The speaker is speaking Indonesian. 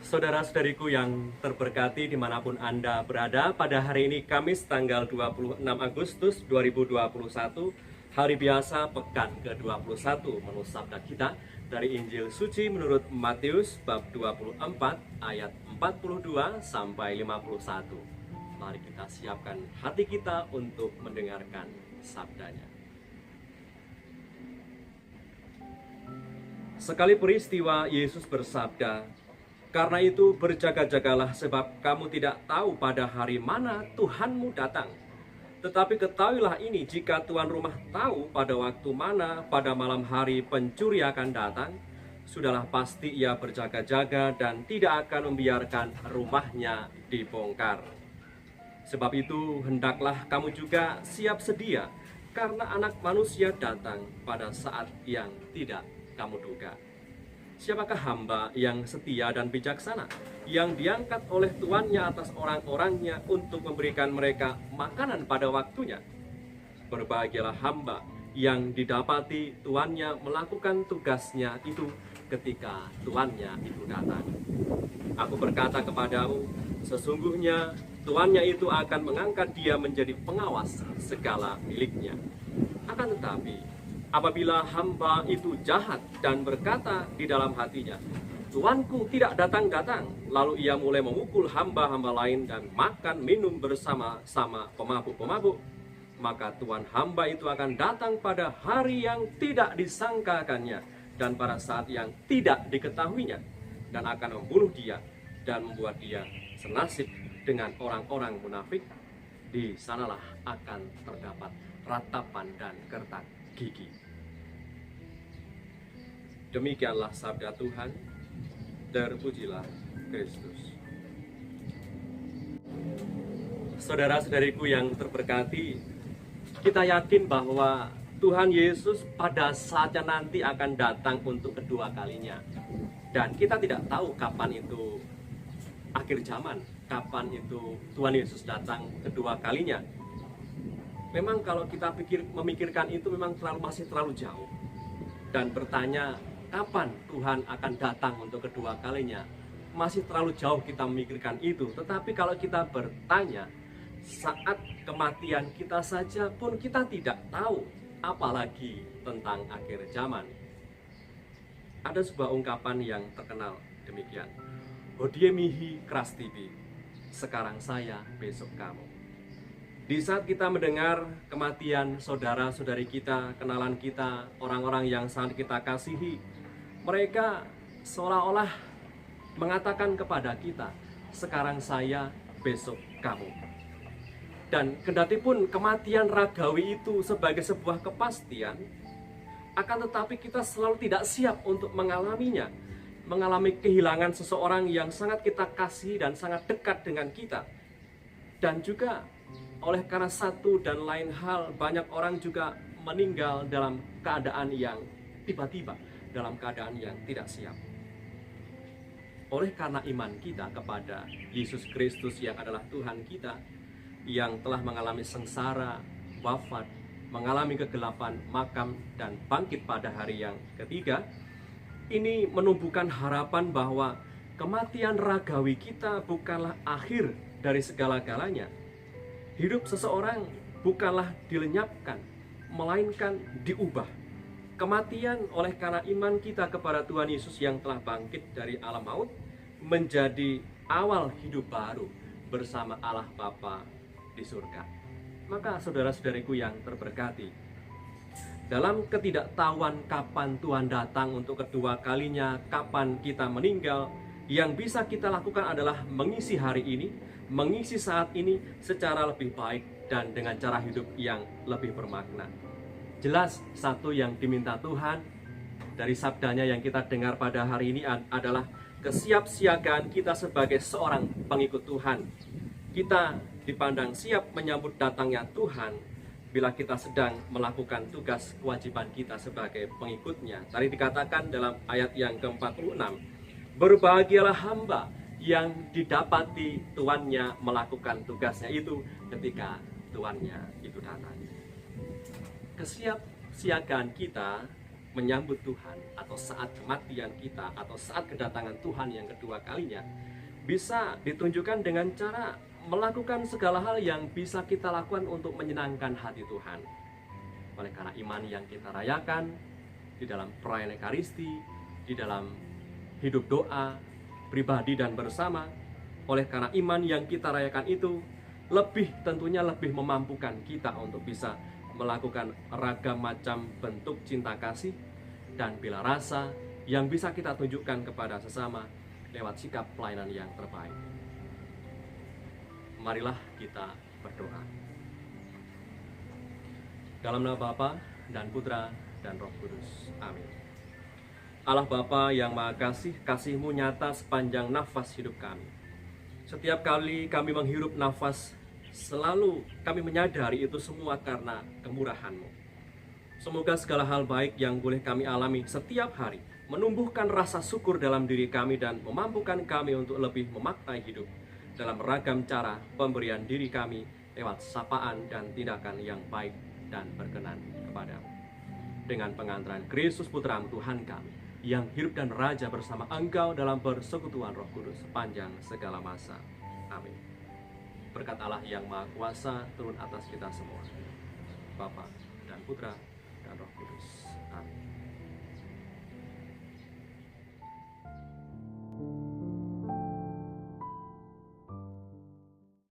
Saudara-saudariku yang terberkati dimanapun Anda berada, pada hari ini Kamis tanggal 26 Agustus 2021, hari biasa pekan ke-21, menurut sabda kita dari Injil Suci menurut Matius bab 24 ayat 42 sampai 51. Mari kita siapkan hati kita untuk mendengarkan sabdanya. Sekali peristiwa Yesus bersabda, "Karena itu berjaga-jagalah, sebab kamu tidak tahu pada hari mana Tuhanmu datang. Tetapi ketahuilah ini, jika tuan rumah tahu pada waktu mana pada malam hari pencuri akan datang, sudahlah pasti ia berjaga-jaga dan tidak akan membiarkan rumahnya dibongkar. Sebab itu hendaklah kamu juga siap sedia, karena Anak Manusia datang pada saat yang tidak kamu duga. Siapakah hamba yang setia dan bijaksana, yang diangkat oleh tuannya atas orang-orangnya untuk memberikan mereka makanan pada waktunya? Berbahagialah hamba yang didapati tuannya melakukan tugasnya itu ketika tuannya itu datang. Aku berkata kepadamu, sesungguhnya tuannya itu akan mengangkat dia menjadi pengawas segala miliknya. Akan tetapi, apabila hamba itu jahat dan berkata di dalam hatinya, Tuanku tidak datang-datang, lalu ia mulai memukul hamba-hamba lain dan makan minum bersama-sama pemabuk-pemabuk, maka Tuan hamba itu akan datang pada hari yang tidak disangkakannya dan pada saat yang tidak diketahuinya, dan akan membunuh dia dan membuat dia senasib dengan orang-orang munafik. Di sanalah akan terdapat ratapan dan kertak gigi." Demikianlah sabda Tuhan. Terpujilah Kristus. Saudara-saudariku yang terberkati, kita yakin bahwa Tuhan Yesus pada saatnya nanti akan datang untuk kedua kalinya. Dan kita tidak tahu kapan itu akhir zaman, kapan itu Tuhan Yesus datang kedua kalinya. Memang kalau kita memikirkan itu memang masih terlalu jauh. Dan bertanya, kapan Tuhan akan datang untuk kedua kalinya, masih terlalu jauh kita memikirkan itu. Tetapi kalau kita bertanya, saat kematian kita saja pun kita tidak tahu, apalagi tentang akhir zaman. Ada sebuah ungkapan yang terkenal demikian, "Hodie mihi krastibi, sekarang saya, besok kamu." Di saat kita mendengar kematian saudara-saudari kita, kenalan kita, orang-orang yang sangat kita kasihi, mereka seolah-olah mengatakan kepada kita, sekarang saya, besok kamu. Dan kendati pun kematian ragawi itu sebagai sebuah kepastian, akan tetapi kita selalu tidak siap untuk mengalaminya, mengalami kehilangan seseorang yang sangat kita kasihi dan sangat dekat dengan kita. Dan juga oleh karena satu dan lain hal, banyak orang juga meninggal dalam keadaan yang tiba-tiba, dalam keadaan yang tidak siap. Oleh karena iman kita kepada Yesus Kristus yang adalah Tuhan kita, yang telah mengalami sengsara, wafat, mengalami kegelapan, makam, dan bangkit pada hari yang ketiga, ini menumbuhkan harapan bahwa kematian ragawi kita bukanlah akhir dari segala-galanya. Hidup seseorang bukanlah dilenyapkan, melainkan diubah. Kematian oleh karena iman kita kepada Tuhan Yesus yang telah bangkit dari alam maut, menjadi awal hidup baru bersama Allah Bapa di surga. Maka saudara-saudariku yang terberkati, dalam ketidaktahuan kapan Tuhan datang untuk kedua kalinya, kapan kita meninggal, yang bisa kita lakukan adalah mengisi hari ini, mengisi saat ini secara lebih baik dan dengan cara hidup yang lebih bermakna. Jelas satu yang diminta Tuhan dari sabdanya yang kita dengar pada hari ini adalah kesiapsiagaan kita sebagai seorang pengikut Tuhan. Kita dipandang siap menyambut datangnya Tuhan bila kita sedang melakukan tugas kewajiban kita sebagai pengikutnya. Tadi dikatakan dalam ayat yang ke-46, berbahagialah hamba yang didapati tuannya melakukan tugasnya itu ketika tuannya itu datang. Kesiapsiagaan kita menyambut Tuhan, atau saat kematian kita, atau saat kedatangan Tuhan yang kedua kalinya, bisa ditunjukkan dengan cara melakukan segala hal yang bisa kita lakukan untuk menyenangkan hati Tuhan. Oleh karena iman yang kita rayakan di dalam perayaan Ekaristi, di dalam hidup doa pribadi dan bersama, oleh karena iman yang kita rayakan itu tentunya lebih memampukan kita untuk bisa melakukan ragam macam bentuk cinta kasih dan bela rasa yang bisa kita tunjukkan kepada sesama lewat sikap pelayanan yang terbaik. Marilah kita berdoa. Dalam nama Bapa dan Putra dan Roh Kudus. Amin. Allah Bapa yang Maha Kasih, kasih-Mu nyata sepanjang nafas hidup kami. Setiap kali kami menghirup nafas, selalu kami menyadari itu semua karena kemurahan-Mu. Semoga segala hal baik yang boleh kami alami setiap hari menumbuhkan rasa syukur dalam diri kami dan memampukan kami untuk lebih memaknai hidup dalam ragam cara pemberian diri kami lewat sapaan dan tindakan yang baik dan berkenan kepadamu. Dengan pengantaran Kristus Putra-Mu Tuhan kami, yang hidup dan raja bersama Engkau dalam persekutuan Roh Kudus sepanjang segala masa. Amin. Berkat Allah yang Maha Kuasa turun atas kita semua, Bapa dan Putra